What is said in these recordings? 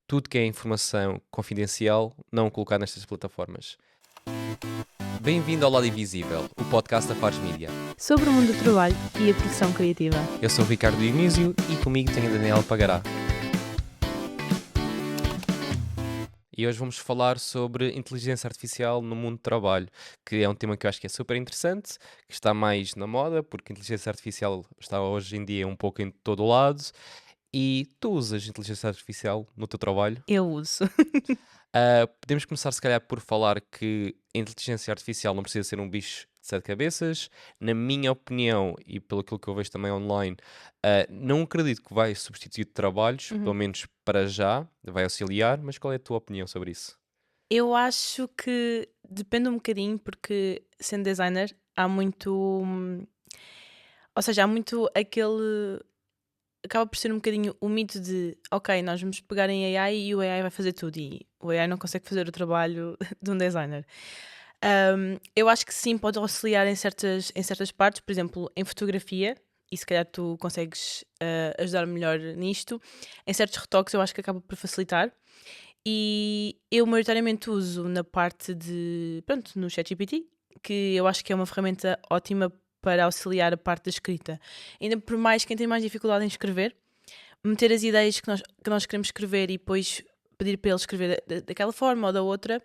tudo que é informação confidencial não colocar nestas plataformas. Bem-vindo ao Lado Invisível, o podcast da Fares Mídia. Sobre o mundo do trabalho e a produção criativa. Eu sou o Ricardo Dionísio e comigo tenho a Daniela Pagará. E hoje vamos falar sobre inteligência artificial no mundo do trabalho, que é um tema que eu acho que é super interessante, que está mais na moda, porque a inteligência artificial está hoje em dia um pouco em todo o lado. E tu usas inteligência artificial no teu trabalho? Eu uso. Podemos começar, se calhar, por falar que a inteligência artificial não precisa ser um bicho de sete cabeças. Na minha opinião, e pelo aquilo que eu vejo também online, não acredito que vai substituir trabalhos, pelo menos para já, vai auxiliar, mas qual é a tua opinião sobre isso? Eu acho que depende um bocadinho, porque sendo designer há muito. Ou seja, há muito aquele. Acaba por ser um bocadinho o mito de, ok, nós vamos pegar em AI e o AI vai fazer tudo, e o AI não consegue fazer o trabalho de um designer. Eu acho que sim, pode auxiliar em certas partes, por exemplo, em fotografia, e se calhar tu consegues ajudar melhor nisto. Em certos retoques, eu acho que acaba por facilitar. E eu maioritariamente uso na parte de, pronto, no ChatGPT, que eu acho que é uma ferramenta ótima para auxiliar a parte da escrita. Ainda por mais quem tem mais dificuldade em escrever, meter as ideias que nós queremos escrever e depois pedir para ele escrever daquela forma ou da outra,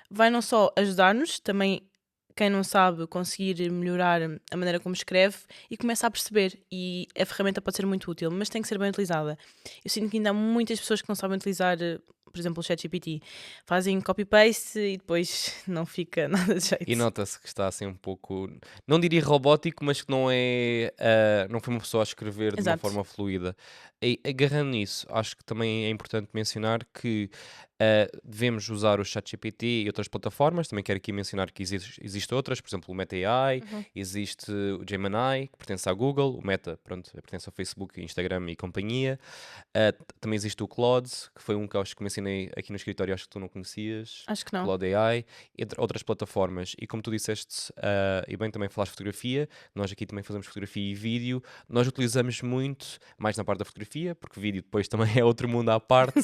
vai não só ajudar-nos, também quem não sabe conseguir melhorar a maneira como escreve e começa a perceber. E a ferramenta pode ser muito útil, mas tem que ser bem utilizada. Eu sinto que ainda há muitas pessoas que não sabem utilizar, por exemplo, o ChatGPT. Fazem copy-paste e depois não fica nada de E jeito. nota-se que está assim um pouco, não diria robótico, mas que não é, não foi uma pessoa a escrever de uma Exato. forma fluida. E agarrando nisso, acho que também é importante mencionar que devemos usar o ChatGPT e outras plataformas. Também quero aqui mencionar que existe outras, por exemplo, o Meta AI, Uhum. existe o Gemini, que pertence à Google, o Meta, pronto, pertence ao Facebook, Instagram e companhia. Também existe o Claude, que foi um que eu acho que mencionei aqui no escritório, acho que tu não conhecias, Acho que o não. Claude AI, entre outras plataformas. E como tu disseste, e bem também falaste de fotografia, nós aqui também fazemos fotografia e vídeo. Nós utilizamos muito, mais na parte da fotografia, porque vídeo depois também é outro mundo à parte,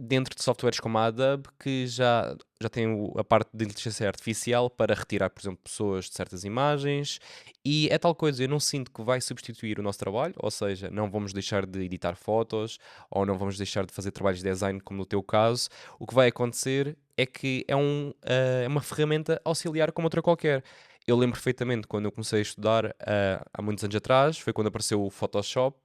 dentro de softwares como a Adobe, que já tem a parte de inteligência artificial para retirar, por exemplo, pessoas de certas imagens. E é tal coisa, eu não sinto que vai substituir o nosso trabalho, ou seja, não vamos deixar de editar fotos ou não vamos deixar de fazer trabalhos de design, como no teu caso. O que vai acontecer é que é uma ferramenta auxiliar como outra qualquer. Eu lembro perfeitamente quando eu comecei a estudar há muitos anos atrás, foi quando apareceu o Photoshop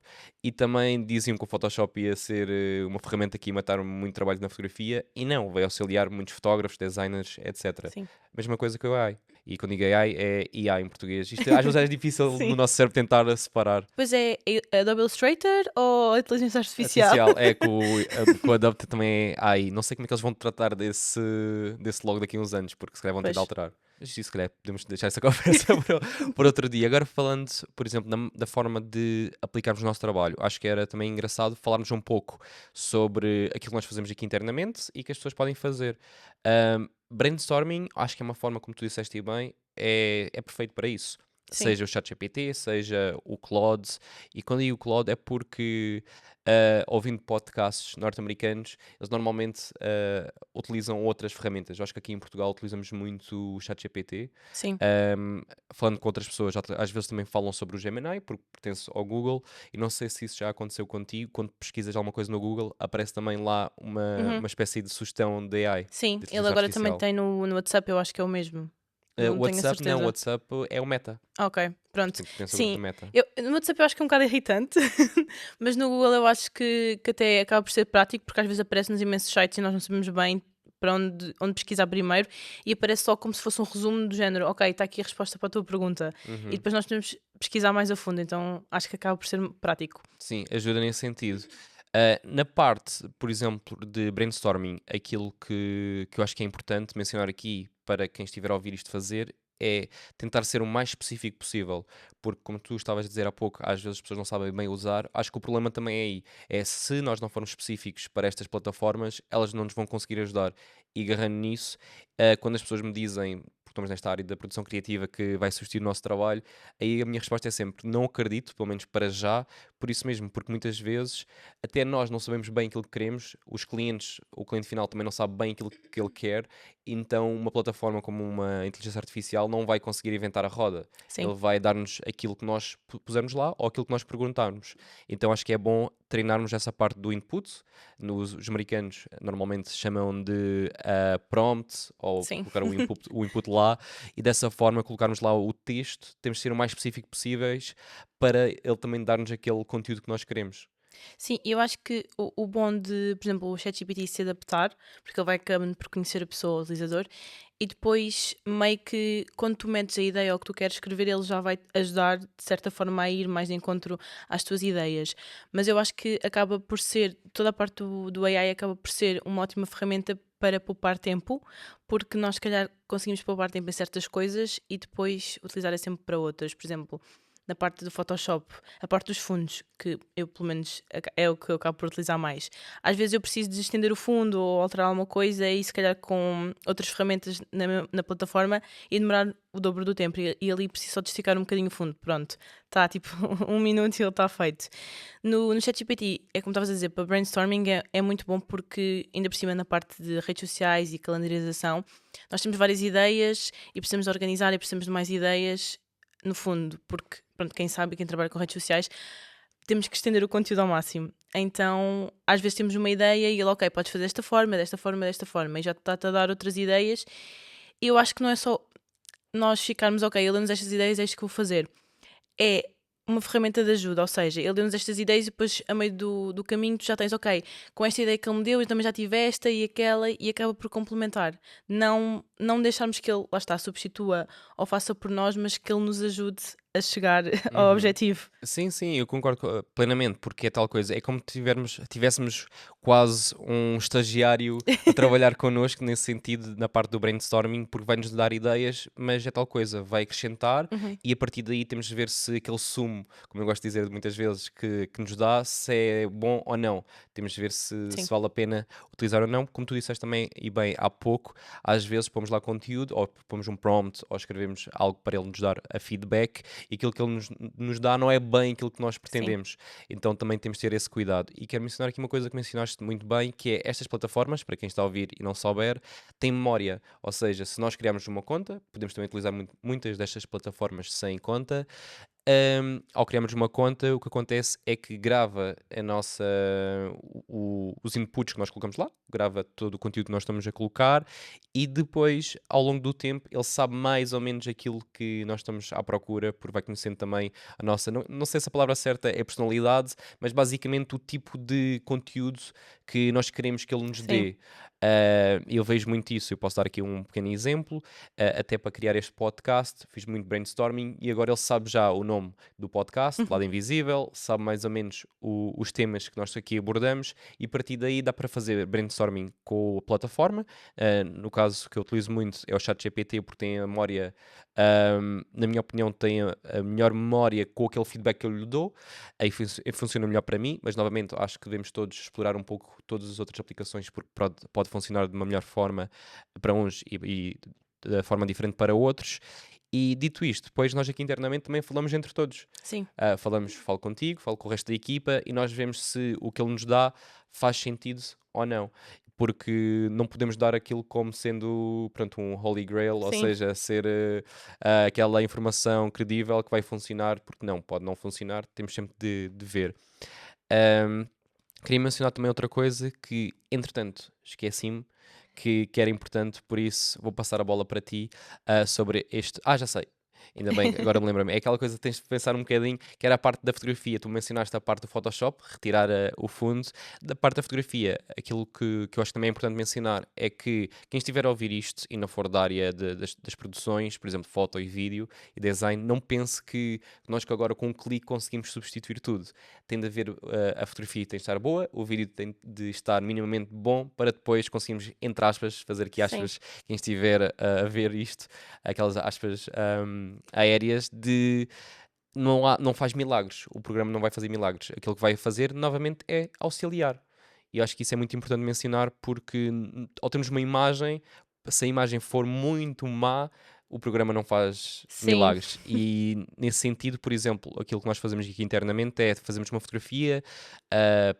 e também diziam que o Photoshop ia ser uma ferramenta que ia matar muito trabalho na fotografia e não, vai auxiliar muitos fotógrafos, designers, etc. Sim. Mesma coisa que o AI. E quando digo AI é IA em português. Isto às vezes é difícil no Sim. nosso cérebro tentar separar. Pois é, Adobe Illustrator ou a inteligência artificial? Artificial é que o Adobe também é AI. Não sei como é que eles vão tratar desse logo daqui a uns anos, porque se calhar vão ter de Pois. alterar. Mas isso, se calhar, podemos deixar essa conversa por outro dia. Agora, falando, por exemplo, da forma de aplicarmos o nosso trabalho, acho que era também engraçado falarmos um pouco sobre aquilo que nós fazemos aqui internamente e que as pessoas podem fazer. Brainstorming, acho que é uma forma, como tu disseste bem, é perfeito para isso. Sim. Seja o ChatGPT, seja o Claude. E quando digo Claude é porque, ouvindo podcasts norte-americanos, eles normalmente utilizam outras ferramentas. Eu acho que aqui em Portugal utilizamos muito o ChatGPT. Sim. Um, Falando com outras pessoas, às vezes também falam sobre o Gemini, porque pertence ao Google. E não sei se isso já aconteceu contigo. Quando pesquisas alguma coisa no Google, aparece também lá uma, Uhum. uma espécie de sugestão de AI, Sim, de ele inteligência agora também artificial. tem no WhatsApp, eu acho que é o mesmo. O Não tenho a WhatsApp não, o certeza. WhatsApp é o Meta. Ok, pronto. Pertence ao grupo do Sim, Meta. no WhatsApp eu acho que é um bocado irritante, mas no Google eu acho que até acaba por ser prático, porque às vezes aparece-nos imensos sites e nós não sabemos bem para onde pesquisar primeiro e aparece só como se fosse um resumo do género, ok, está aqui a resposta para a tua pergunta. E Uhum. depois nós temos pesquisar mais a fundo, então acho que acaba por ser prático. Sim, ajuda nesse sentido. Na parte, por exemplo, de brainstorming, aquilo que eu acho que é importante mencionar aqui para quem estiver a ouvir isto fazer é tentar ser o mais específico possível, porque como tu estavas a dizer há pouco, às vezes as pessoas não sabem bem usar, acho que o problema também é aí, é se nós não formos específicos para estas plataformas, elas não nos vão conseguir ajudar. E agarrando nisso, quando as pessoas me dizem, porque estamos nesta área da produção criativa que vai substituir o nosso trabalho, aí a minha resposta é sempre, não acredito, pelo menos para já, por isso mesmo, porque muitas vezes até nós não sabemos bem aquilo que queremos, os clientes, o cliente final também não sabe bem aquilo que ele quer, então uma plataforma como uma inteligência artificial não vai conseguir inventar a roda. Sim. Ele vai dar-nos aquilo que nós pusermos lá ou aquilo que nós perguntarmos. Então acho que é bom treinarmos essa parte do input. Os americanos normalmente chamam de prompt ou Sim. colocar o input lá e dessa forma colocarmos lá o texto. Temos de ser o mais específico possíveis para ele também dar-nos aquele conteúdo que nós queremos. Sim, eu acho que o bom de, por exemplo, o ChatGPT se adaptar, porque ele vai acabando por conhecer a pessoa, o utilizador, e depois meio que quando tu metes a ideia ou que tu queres escrever, ele já vai ajudar de certa forma a ir mais de encontro às tuas ideias. Mas eu acho que acaba por ser, toda a parte do AI acaba por ser uma ótima ferramenta para poupar tempo, porque nós se calhar conseguimos poupar tempo em certas coisas e depois utilizar é sempre para outras. Por exemplo, na parte do Photoshop, a parte dos fundos, que eu pelo menos é o que eu acabo por utilizar mais. Às vezes eu preciso de estender o fundo ou alterar alguma coisa e se calhar com outras ferramentas na plataforma e demorar o dobro do tempo e ali preciso só de esticar um bocadinho o fundo. Pronto, está tipo 1 minuto e ele está feito. No ChatGPT, é como estavas a dizer, para brainstorming é muito bom porque ainda por cima na parte de redes sociais e calendarização, nós temos várias ideias e precisamos de organizar e precisamos de mais ideias no fundo, porque pronto, quem sabe, quem trabalha com redes sociais, temos que estender o conteúdo ao máximo. Então, às vezes temos uma ideia e ele, ok, podes fazer desta forma, desta forma, desta forma, e já está-te a dar outras ideias. E eu acho que não é só nós ficarmos, ok, ele deu-nos estas ideias, é isto que eu vou fazer. É uma ferramenta de ajuda, ou seja, ele deu-nos estas ideias e depois, a meio do caminho, tu já tens, ok, com esta ideia que ele me deu, eu também já tive esta e aquela, e acaba por complementar. Não deixarmos que ele, lá está, substitua ou faça por nós, mas que ele nos ajude a chegar ao Uhum. objetivo. Sim, sim, eu concordo plenamente, porque é tal coisa, é como tivéssemos quase um estagiário a trabalhar connosco nesse sentido, na parte do brainstorming, porque vai-nos dar ideias, mas é tal coisa, vai acrescentar Uhum. e a partir daí temos de ver se aquele sumo, como eu gosto de dizer muitas vezes, que nos dá, se é bom ou não. Temos de ver se Sim, vale a pena utilizar ou não. Como tu disseste também, e bem, há pouco, às vezes pomos lá conteúdo, ou pomos um prompt, ou escrevemos algo para ele nos dar a feedback, e aquilo que ele nos dá não é bem aquilo que nós sim. pretendemos. Então também temos de ter esse cuidado. E quero mencionar aqui uma coisa que mencionaste muito bem, que é estas plataformas, para quem está a ouvir e não souber, têm memória. Ou seja, se nós criarmos uma conta, podemos também utilizar muitas destas plataformas sem conta. Ao criarmos uma conta, o que acontece é que grava a nossa, os inputs que nós colocamos lá, grava todo o conteúdo que nós estamos a colocar e depois, ao longo do tempo, ele sabe mais ou menos aquilo que nós estamos à procura, porque vai conhecendo também a nossa, não sei se a palavra certa é personalidade, mas basicamente o tipo de conteúdo que nós queremos que ele nos Sim. dê. Eu vejo muito isso, eu posso dar aqui um pequeno exemplo, até para criar este podcast, fiz muito brainstorming e agora ele sabe já o nome do podcast, Uhum. Lado Invisível, sabe mais ou menos os temas que nós aqui abordamos e a partir daí dá para fazer brainstorming com a plataforma. No caso que eu utilizo muito é o ChatGPT porque tem a memória, na minha opinião, tem a melhor memória com aquele feedback que eu lhe dou, aí funciona melhor para mim, mas novamente acho que devemos todos explorar um pouco todas as outras aplicações porque pode funcionar de uma melhor forma para uns e de forma diferente para outros. E dito isto, depois nós aqui internamente também falamos entre todos. Sim. Falo contigo, falo com o resto da equipa e nós vemos se o que ele nos dá faz sentido ou não. Porque não podemos dar aquilo como sendo, pronto, um holy grail, ou Sim. seja, ser aquela informação credível que vai funcionar, porque não, pode não funcionar, temos sempre de ver. Ahm, Queria mencionar também outra coisa que, entretanto, esqueci-me que era importante, por isso vou passar a bola para ti sobre este. Já sei. Ainda bem, agora me lembro-me. É aquela coisa que tens de pensar um bocadinho, que era a parte da fotografia. Tu mencionaste a parte do Photoshop, retirar o fundo. Da parte da fotografia, aquilo que eu acho que também é importante mencionar é que quem estiver a ouvir isto e não for da área das produções, por exemplo, foto e vídeo e design, não pense que nós que agora com um clique conseguimos substituir tudo. Tem de haver, a fotografia tem de estar boa, o vídeo tem de estar minimamente bom para depois conseguirmos, entre aspas, fazer aqui Sim. aspas, quem estiver a ver isto, aquelas aspas aéreas de não faz milagres, o programa não vai fazer milagres. Aquilo que vai fazer, novamente, é auxiliar. E eu acho que isso é muito importante mencionar porque ao termos uma imagem, se a imagem for muito má, o programa não faz Sim. milagres. E nesse sentido, por exemplo, aquilo que nós fazemos aqui internamente é fazermos uma fotografia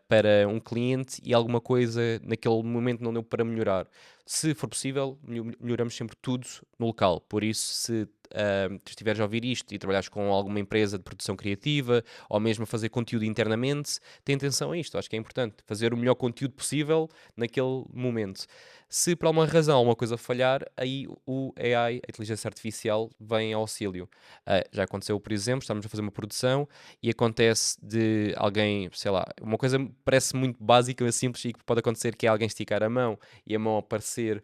para um cliente e alguma coisa naquele momento não deu para melhorar. Se for possível, melhoramos sempre tudo no local. Por isso, se tu estiveres a ouvir isto e trabalhares com alguma empresa de produção criativa ou mesmo a fazer conteúdo internamente, tem atenção a isto. Acho que é importante fazer o melhor conteúdo possível naquele momento. Se por alguma razão alguma coisa falhar, aí o AI, a inteligência artificial, vem em auxílio. Já aconteceu, por exemplo, estamos a fazer uma produção e acontece de alguém, sei lá, uma coisa parece muito básica, mas simples e que pode acontecer que é alguém esticar a mão e a mão aparecer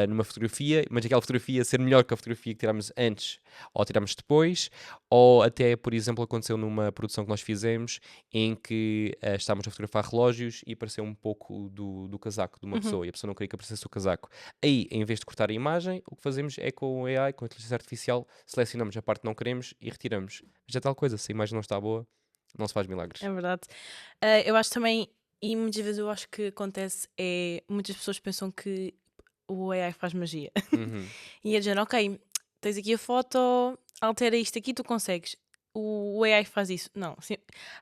numa fotografia, mas aquela fotografia ser melhor que a fotografia que tiramos antes ou tiramos depois, ou até, por exemplo, aconteceu numa produção que nós fizemos em que estávamos a fotografar relógios e apareceu um pouco do casaco de uma Uhum. pessoa e a pessoa não queria que aparecesse o casaco. Aí, em vez de cortar a imagem, o que fazemos é com o AI, com a inteligência artificial, selecionamos a parte que não queremos e retiramos. Mas é tal coisa, se a imagem não está boa, não se faz milagres. É verdade. Eu acho também, e muitas vezes eu acho que acontece, é muitas pessoas pensam que o AI faz magia. Uhum. E é dizer, ok, tens aqui a foto, altera isto aqui, tu consegues. O AI faz isso. Não,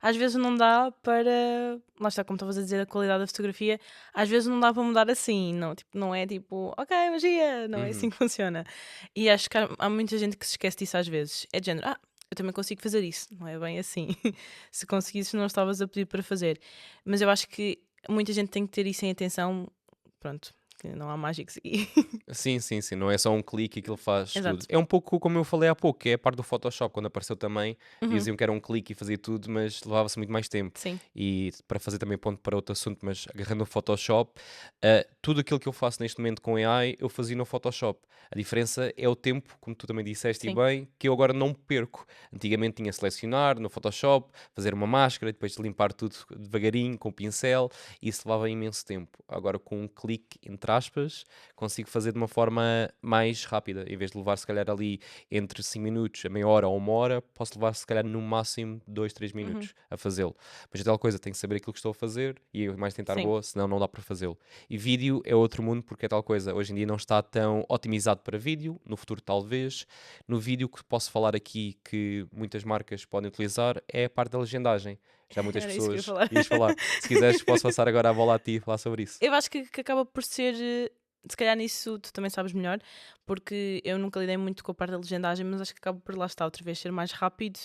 às vezes não dá para. Lá está, como estavas a dizer, a qualidade da fotografia, às vezes não dá para mudar assim. Não, tipo, não é tipo, ok, magia, não é assim Uhum. que funciona. E acho que há muita gente que se esquece disso às vezes. É de género, eu também consigo fazer isso. Não é bem assim. Se conseguisses, não estavas a pedir para fazer. Mas eu acho que muita gente tem que ter isso em atenção. Pronto, que não há mágicos aqui. Sim, sim, sim. Não é só um clique que ele faz tudo. Exato. É um pouco como eu falei há pouco, que é a parte do Photoshop. Quando apareceu também, Uhum, diziam que era um clique e fazia tudo, mas levava-se muito mais tempo. sim. E para fazer também ponto para outro assunto, mas agarrando o Photoshop, tudo aquilo que eu faço neste momento com AI, eu fazia no Photoshop. A diferença é o tempo, como tu também disseste e Sim. bem, que eu agora não perco. Antigamente tinha a selecionar no Photoshop, fazer uma máscara, depois limpar tudo devagarinho com o pincel, e isso levava imenso tempo. Agora com um clique, entre aspas, consigo fazer de uma forma mais rápida. Em vez de levar, se calhar, ali entre 5 minutos, a meia hora ou uma hora, posso levar, se calhar, no máximo 2 3 Uhum, minutos a fazê-lo. Mas é tal coisa, tenho que saber aquilo que estou a fazer e mais tentar sim. boa, senão não dá para fazê-lo. E vídeo é outro mundo porque é tal coisa. Hoje em dia não está tão otimizado para vídeo, no futuro talvez. No vídeo que posso falar aqui que muitas marcas podem utilizar é a parte da legendagem. Já muitas Era isso que eu ia pessoas falar. ias falar. Se quiseres, posso passar agora a bola a ti e falar sobre isso. Eu acho que acaba por ser, se calhar nisso tu também sabes melhor, porque eu nunca lidei muito com a parte da legendagem, mas acho que acaba por lá estar outra vez ser mais rápido.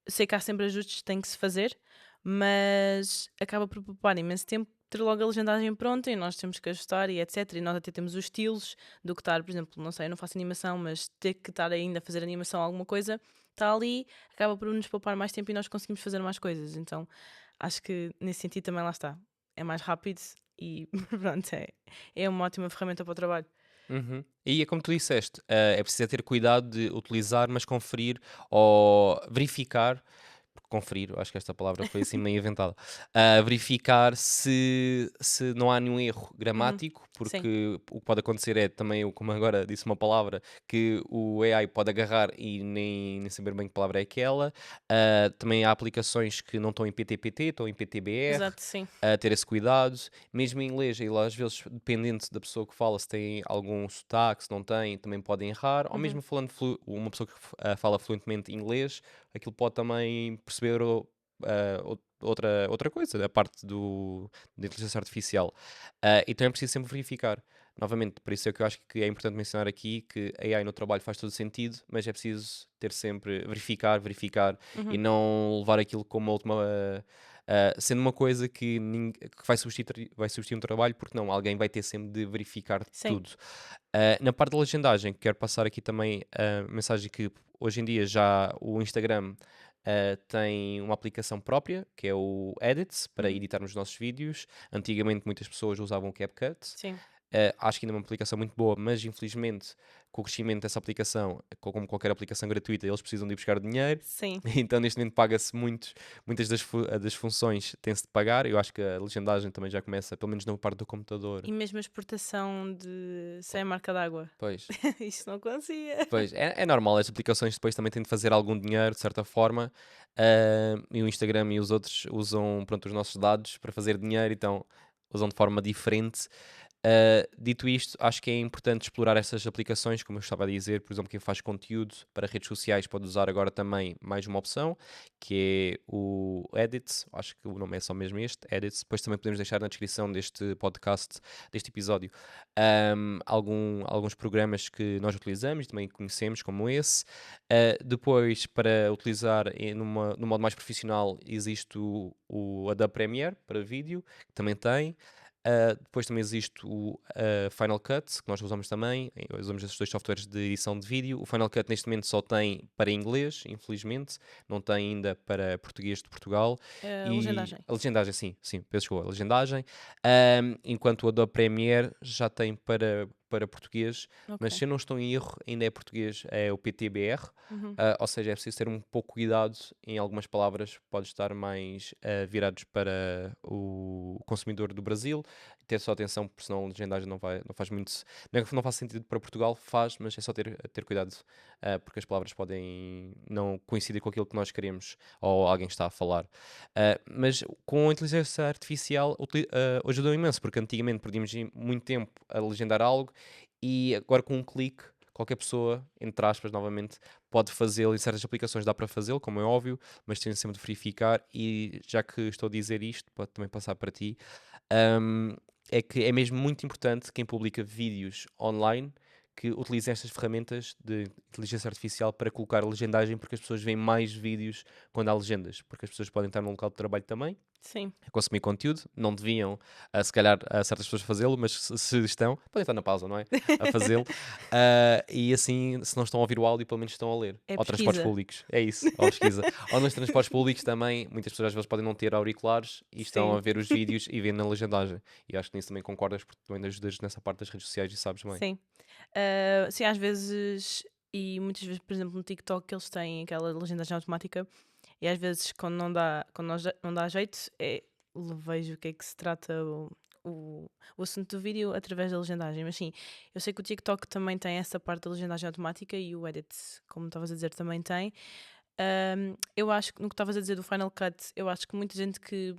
Sei que há sempre ajustes que têm que se fazer, mas acaba por poupar imenso tempo ter logo a legendagem pronta e nós temos que ajustar e etc. E nós até temos os estilos do que estar, por exemplo, não sei, eu não faço animação, mas ter que estar ainda a fazer animação a alguma coisa, está ali, acaba por nos poupar mais tempo e nós conseguimos fazer mais coisas. Então acho que nesse sentido também lá está. É mais rápido e pronto, é uma ótima ferramenta para o trabalho. Uhum. E é como tu disseste, é preciso é ter cuidado de utilizar, mas conferir ou verificar, conferir, eu acho que esta palavra foi assim meio inventada, verificar se não há nenhum erro Uhum. gramático, Sim, porque o que pode acontecer é também, como agora disse uma palavra, que o AI pode agarrar e nem saber bem que palavra é aquela. Também há aplicações que não estão em PTPT, estão em PTBR, exato, sim. ter esse cuidado. Mesmo em inglês, e lá às vezes, dependente da pessoa que fala, se tem algum sotaque, se não tem, também podem errar. Ou Uhum. mesmo falando uma pessoa que fala fluentemente inglês, aquilo pode também perceber outra coisa, a parte da inteligência artificial. Então é preciso sempre verificar. Novamente, por isso é que eu acho que é importante mencionar aqui que a AI no trabalho faz todo sentido, mas é preciso ter sempre, verificar e Uhum. não levar aquilo como uma última. Sendo uma coisa que vai substituir um trabalho, porque não, alguém vai ter sempre de verificar Sim. tudo. Na parte da legendagem, quero passar aqui também a mensagem que hoje em dia já o Instagram tem uma aplicação própria, que é o Edits, para Uhum. editarmos os nossos vídeos. Antigamente muitas pessoas usavam o CapCut. Sim. Acho que ainda é uma aplicação muito boa, mas infelizmente com o crescimento dessa aplicação, como qualquer aplicação gratuita, eles precisam de ir buscar dinheiro. Sim. Então neste momento paga-se muitas das funções tem-se de pagar. Eu acho que a legendagem também já começa, pelo menos na parte do computador. E mesmo a exportação de sem marca d'água. Pois, Isso não acontecia. pois é normal, as aplicações depois também têm de fazer algum dinheiro, de certa forma, e o Instagram e os outros usam, pronto, os nossos dados para fazer dinheiro, então usam de forma diferente. Dito isto, acho que é importante explorar essas aplicações, como eu estava a dizer, por exemplo, quem faz conteúdo para redes sociais pode usar agora também mais uma opção, que é o Edit, acho que o nome é só mesmo este, Edit. Depois também podemos deixar na descrição deste podcast, deste episódio, alguns programas que nós utilizamos e também conhecemos, como esse. Depois, para utilizar no modo mais profissional, existe o Adobe Premiere para vídeo, que também tem. Depois também existe o Final Cut, que nós usamos também. Usamos esses dois softwares de edição de vídeo. O Final Cut neste momento só tem para inglês, infelizmente. Não tem ainda para português de Portugal. E Legendagem. a legendagem, sim, sim, peço desculpa, a legendagem. Enquanto o Adobe Premiere já tem para português, mas Ok. se eu não estou em erro, ainda é português, é o PTBR. Uhum. Ou seja, é preciso ter um pouco cuidado em algumas palavras, pode estar mais virados para o consumidor do Brasil, ter só atenção, porque senão a legendagem não faz muito. Não é que não faz sentido para Portugal, faz, mas é só ter cuidado, porque as palavras podem não coincidir com aquilo que nós queremos ou alguém está a falar. Mas com a inteligência artificial ajudou imenso, porque antigamente perdíamos muito tempo a legendar algo e agora com um clique. Qualquer pessoa, entre aspas, novamente, pode fazê-lo. Em certas aplicações dá para fazê-lo, como é óbvio, mas tem sempre de verificar. E já que estou a dizer isto, pode também passar para ti. Um, é que é mesmo muito importante quem publica vídeos online que utilize estas ferramentas de inteligência artificial para colocar a legendagem, porque as pessoas veem mais vídeos quando há legendas, porque as pessoas podem estar num local de trabalho também Sim, a consumir conteúdo, não deviam, se calhar, a certas pessoas fazê-lo, mas se estão, podem estar na pausa, não é? A fazê-lo. E assim, se não estão a ouvir o áudio, pelo menos estão a ler. é Ou transportes pesquisa. públicos, é isso, ou pesquisa. Ou nos transportes públicos também, muitas pessoas às vezes podem não ter auriculares e estão a Sim, ver os vídeos e ver na legendagem. E acho que nisso também concordas, porque também ajudas nessa parte das redes sociais e sabes bem. sim. Sim, às vezes, e muitas vezes, por exemplo, no TikTok, eles têm aquela legendagem automática, e às vezes, não dá jeito, vejo o que é que se trata o, o assunto do vídeo através da legendagem. Mas sim, eu sei que o TikTok também tem essa parte da legendagem automática e o Edit, como estavas a dizer, também tem. Eu acho que no que estavas a dizer do Final Cut, eu acho que muita gente que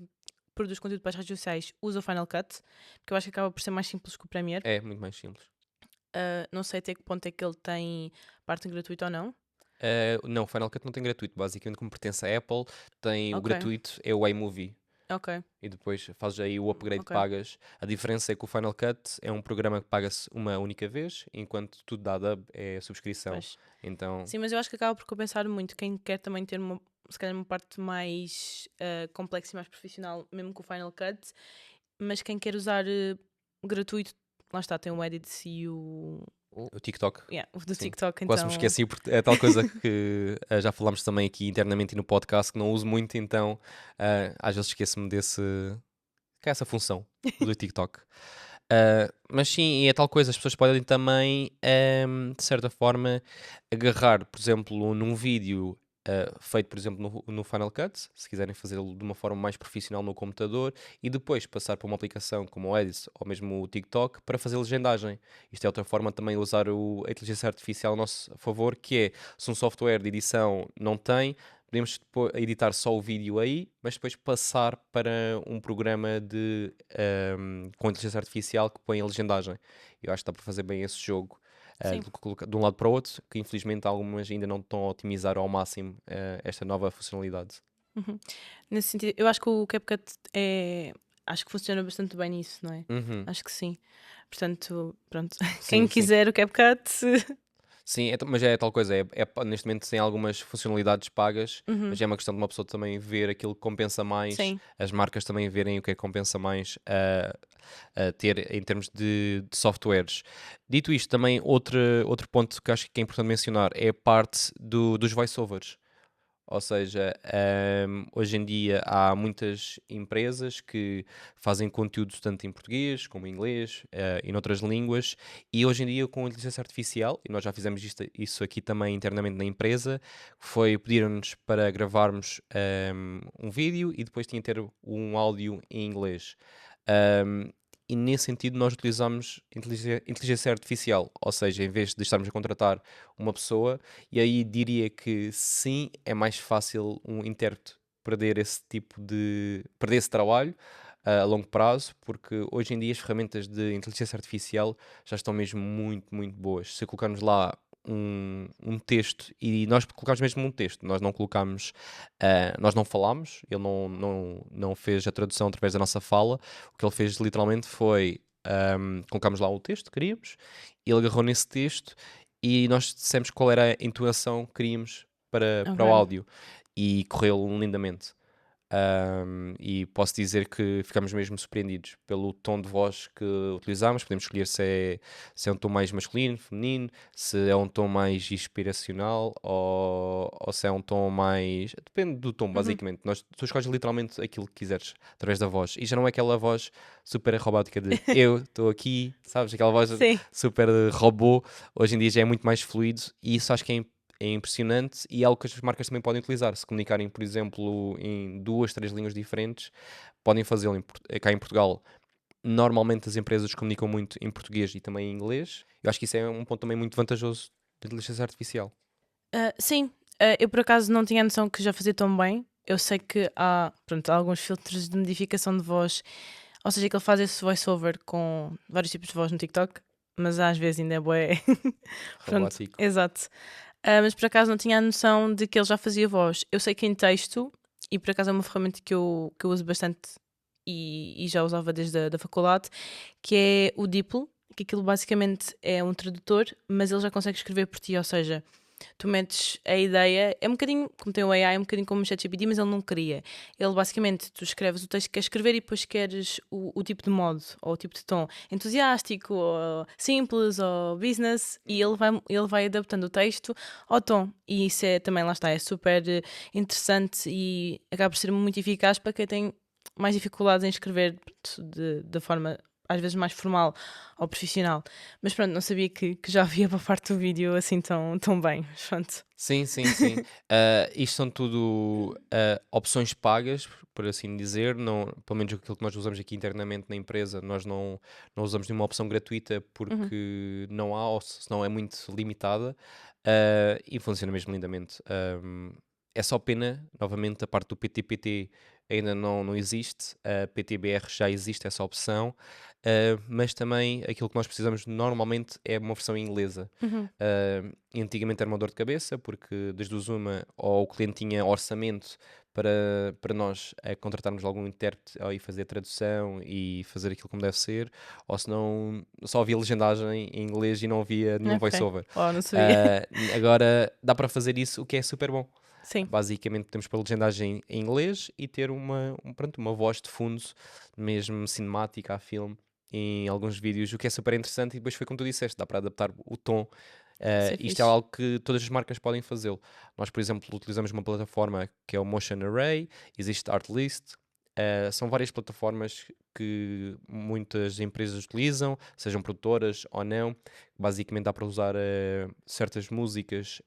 produz conteúdo para as redes sociais usa o Final Cut, porque eu acho que acaba por ser mais simples que o Premiere. É muito mais simples. Não sei até que ponto é que ele tem parte gratuita ou não. Não, o Final Cut não tem gratuito. Basicamente, como pertence à Apple, tem o Ok, gratuito, é o iMovie. ok, E depois fazes aí o upgrade, ok. pagas. A diferença é que o Final Cut é um programa que paga-se uma única vez, enquanto tudo da Dub é subscrição. Pois. Então, Sim, mas eu acho que acaba por compensar muito. Quem quer também ter se calhar uma parte mais complexa e mais profissional, mesmo com o Final Cut, mas quem quer usar gratuito, lá está, tem o Edit e o TikTok, o do sim. TikTok, Quase me então esqueci, porque é tal coisa que já falámos também aqui internamente e no podcast, que não uso muito, então às vezes esqueço-me que é essa função do TikTok. Mas sim, e é tal coisa, as pessoas podem também, de certa forma, agarrar, por exemplo, num vídeo feito, por exemplo, no Final Cut, se quiserem fazê-lo de uma forma mais profissional no computador, e depois passar para uma aplicação como o Edit ou mesmo o TikTok para fazer legendagem. Isto é outra forma também de usar a inteligência artificial a nosso favor, que é, se um software de edição não tem, podemos editar só o vídeo aí, mas depois passar para um programa com inteligência artificial que põe a legendagem. Eu acho que dá para fazer bem esse jogo sim. de um lado para o outro, que infelizmente algumas ainda não estão a otimizar ao máximo esta nova funcionalidade. Uhum. Nesse sentido, eu acho que o CapCut acho que funciona bastante bem nisso, não é? Uhum. Acho que sim. Portanto, pronto. Quem Sim, sim. quiser o CapCut. Sim, mas é tal coisa, neste momento tem algumas funcionalidades pagas, Uhum. mas é uma questão de uma pessoa também ver aquilo que compensa mais, Sim, as marcas também verem o que é que compensa mais a ter em termos de softwares. Dito isto, também outro ponto que acho que é importante mencionar é a parte dos voiceovers. Ou seja, hoje em dia há muitas empresas que fazem conteúdo tanto em português como em inglês e noutras línguas, e hoje em dia com a inteligência artificial, e nós já fizemos isso aqui também internamente na empresa, foi pedir-nos para gravarmos um vídeo e depois tinha que ter um áudio em inglês. Um, e nesse sentido nós utilizamos inteligência artificial, ou seja, em vez de estarmos a contratar uma pessoa, e aí diria que sim, é mais fácil um intérprete perder esse trabalho, a longo prazo, porque hoje em dia as ferramentas de inteligência artificial já estão mesmo muito, muito boas. Se colocarmos lá um texto, e nós colocámos mesmo um texto, nós não colocámos, nós não falámos, ele não fez a tradução através da nossa fala, o que ele fez literalmente foi, colocámos lá o texto que queríamos, ele agarrou nesse texto e nós dissemos qual era a entonação que queríamos para o Ok. áudio e correu lindamente. E posso dizer que ficamos mesmo surpreendidos pelo tom de voz que utilizamos. Podemos escolher se é um tom mais masculino, feminino, se é um tom mais inspiracional ou se é um tom mais. Depende do tom, Uhum. basicamente. Tu escolhes literalmente aquilo que quiseres através da voz. E já não é aquela voz super robótica de eu estou aqui, sabes? Aquela voz Sim. super robô. Hoje em dia já é muito mais fluido e isso acho que é impressionante e é algo que as marcas também podem utilizar. Se comunicarem, por exemplo, em duas, três línguas diferentes, podem fazê-lo cá em Portugal. Normalmente as empresas comunicam muito em português e também em inglês. Eu acho que isso é um ponto também muito vantajoso da inteligência artificial. Sim, eu por acaso não tinha a noção que já fazia tão bem. Eu sei que há, pronto, há alguns filtros de modificação de voz, ou seja, que ele faz esse voice-over com vários tipos de voz no TikTok, mas às vezes ainda é bué. Pronto, Robótico. exato. Mas por acaso não tinha a noção de que ele já fazia voz. Eu sei que em texto, e por acaso é uma ferramenta que eu uso bastante e já usava desde a da faculdade, que é o DeepL, que aquilo basicamente é um tradutor, mas ele já consegue escrever por ti, ou seja, tu metes a ideia, é um bocadinho, como tem o AI, é um bocadinho como o ChatGPT, mas ele não cria. Ele basicamente, tu escreves o texto que queres escrever e depois queres o tipo de modo, ou o tipo de tom, entusiástico, ou simples, ou business, e ele vai adaptando o texto ao tom. E isso é também, lá está, é super interessante e acaba por ser muito eficaz para quem tem mais dificuldades em escrever da forma às vezes mais formal ou profissional. Mas pronto, não sabia que já havia para a parte do vídeo assim tão bem. Mas pronto. Sim, sim, sim. Isto são tudo opções pagas, por assim dizer. Não, pelo menos aquilo que nós usamos aqui internamente na empresa, nós não usamos nenhuma opção gratuita Uhum. porque não há, ou senão é muito limitada. E funciona mesmo lindamente. É só pena, novamente, a parte do PTPT ainda não existe. A PTBR já existe essa opção. Mas também aquilo que nós precisamos normalmente é uma versão inglesa. Uhum. E antigamente era uma dor de cabeça, porque desde o Zuma ou o cliente tinha orçamento para nós contratarmos algum intérprete e fazer a tradução e fazer aquilo como deve ser, ou senão só havia legendagem em inglês e não havia nenhum Ok. voiceover. Oh, não sabia. Agora dá para fazer isso, o que é super bom. Sim, Basicamente podemos pôr legendagem em inglês e ter pronto, uma voz de fundo, mesmo cinemática a filme, em alguns vídeos, o que é super interessante. E depois foi como tu disseste, dá para adaptar o tom. isso é Isto é fixe. algo que todas as marcas podem fazê-lo. Nós, por exemplo, utilizamos uma plataforma que é o Motion Array, existe Artlist. São várias plataformas que muitas empresas utilizam, sejam produtoras ou não. Basicamente dá para usar certas músicas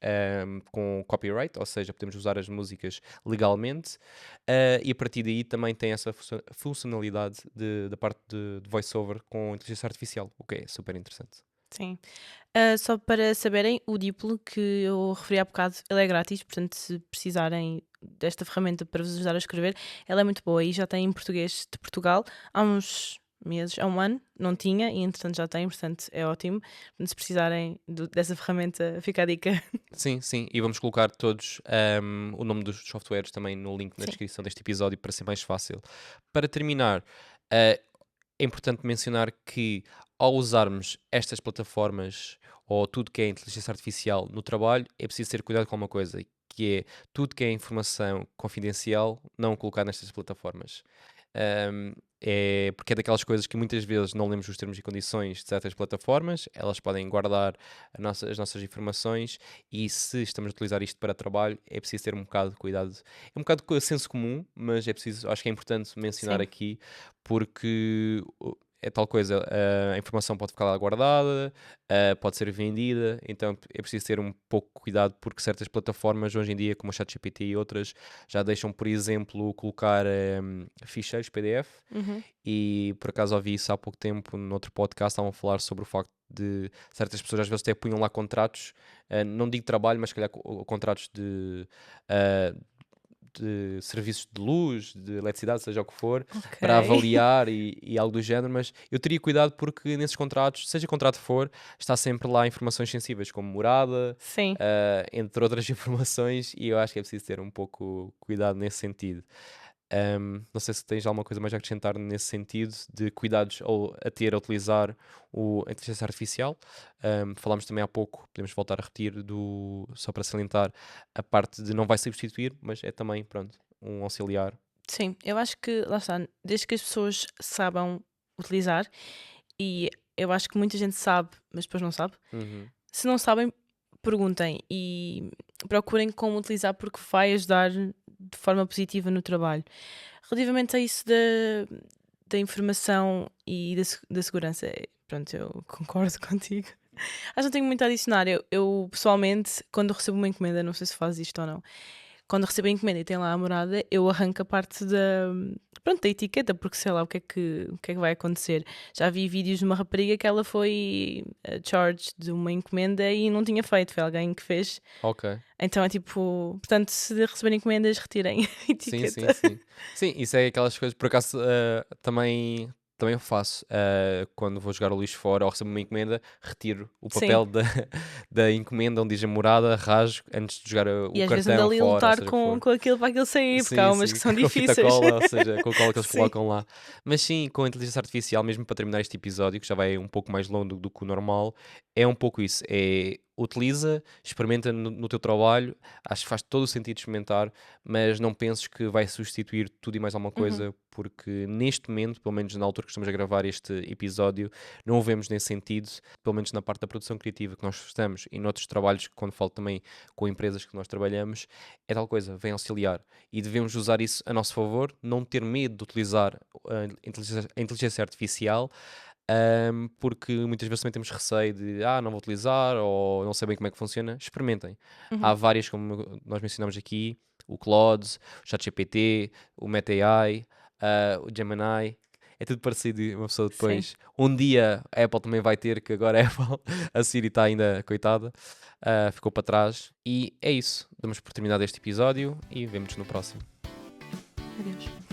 com copyright, ou seja, podemos usar as músicas legalmente. E a partir daí também tem essa funcionalidade da parte de voiceover com inteligência artificial, o que é super interessante. Sim. Só para saberem, o Diplo que eu referi há bocado, ele é grátis, portanto, se precisarem desta ferramenta para vos ajudar a escrever, ela é muito boa e já tem em português de Portugal há uns meses, há um ano, não tinha e entretanto já tem, portanto é ótimo. Portanto, se precisarem dessa ferramenta, fica a dica. Sim, sim, e vamos colocar todos o nome dos softwares também no link na Sim. descrição deste episódio para ser mais fácil. Para terminar, é importante mencionar que ao usarmos estas plataformas ou tudo que é inteligência artificial no trabalho, é preciso ter cuidado com uma coisa, que é tudo que é informação confidencial não colocar nestas plataformas. É porque é daquelas coisas que muitas vezes não lemos os termos e condições de certas plataformas, elas podem guardar as nossas informações e se estamos a utilizar isto para trabalho, é preciso ter um bocado de cuidado. É um bocado de senso comum, mas é preciso, acho que é importante mencionar Sim. aqui, porque é tal coisa, a informação pode ficar lá guardada, pode ser vendida, então é preciso ter um pouco de cuidado porque certas plataformas hoje em dia, como o ChatGPT e outras, já deixam, por exemplo, colocar ficheiros PDF Uhum. e por acaso ouvi isso há pouco tempo noutro podcast, estavam a falar sobre o facto de certas pessoas às vezes até punham lá contratos, não digo trabalho, mas se calhar contratos de de serviços de luz, de eletricidade, seja o que for, para Ok. avaliar e algo do género, mas eu teria cuidado porque nesses contratos, seja contrato for, está sempre lá informações sensíveis, como morada, Sim. entre outras informações, e eu acho que é preciso ter um pouco cuidado nesse sentido. Não sei se tens alguma coisa mais a acrescentar nesse sentido de cuidados a ter a utilizar a inteligência artificial. Falámos também há pouco, podemos voltar a repetir, só para salientar a parte de não vai substituir, mas é também, pronto, um auxiliar. Sim, eu acho que, lá está, desde que as pessoas saibam utilizar, e eu acho que muita gente sabe, mas depois não sabe. Uhum. Se não sabem, perguntem e procurem como utilizar porque vai ajudar de forma positiva no trabalho. Relativamente a isso da informação e da segurança, pronto, eu concordo contigo. Acho que não tenho muito a adicionar. Eu, pessoalmente, quando recebo uma encomenda, não sei se faz isto ou não, quando recebo a encomenda e tem lá a morada, eu arranco a parte pronto, da etiqueta, porque sei lá o que é que vai acontecer. Já vi vídeos de uma rapariga que ela foi charged de uma encomenda e não tinha feito, foi alguém que fez. Ok. Então é tipo, portanto, se receberem encomendas, retirem a Sim, sim, etiqueta. sim. Sim, isso é aquelas coisas, por acaso, também eu faço. Quando vou jogar o lixo fora ou recebo uma encomenda, retiro o Sim. papel da, da encomenda onde diz a morada, rasgo antes de jogar o E às vezes ando cartão ali a fora, ou lutar seja o que for. com aquilo para aquilo sair, porque há Sim, umas que sim, são com a fita difíceis. cola, ou seja, com a cola que eles Sim. colocam lá. Mas sim, com a inteligência artificial, mesmo para terminar este episódio, que já vai um pouco mais longo do que o normal, é um pouco isso. É utiliza, experimenta no teu trabalho, acho que faz todo o sentido experimentar, mas não penses que vai substituir tudo e mais alguma Uhum. coisa, porque neste momento, pelo menos na altura que estamos a gravar este episódio, não o vemos nesse sentido, pelo menos na parte da produção criativa que nós estamos e noutros trabalhos, quando falo também com empresas que nós trabalhamos, é tal coisa, vem auxiliar. E devemos usar isso a nosso favor, não ter medo de utilizar a inteligência artificial, porque muitas vezes também temos receio de não vou utilizar ou não sei bem como é que funciona. Experimentem. Há Uhum. várias, como nós mencionamos aqui, o Claude, o ChatGPT, o Meta AI, o Gemini. É tudo parecido e uma pessoa Sim. depois. Um dia a Apple também vai ter, que agora a Apple, a Siri está ainda, coitada, ficou para trás. E é isso. Damos por terminado este episódio e vemos-nos no próximo. Adeus.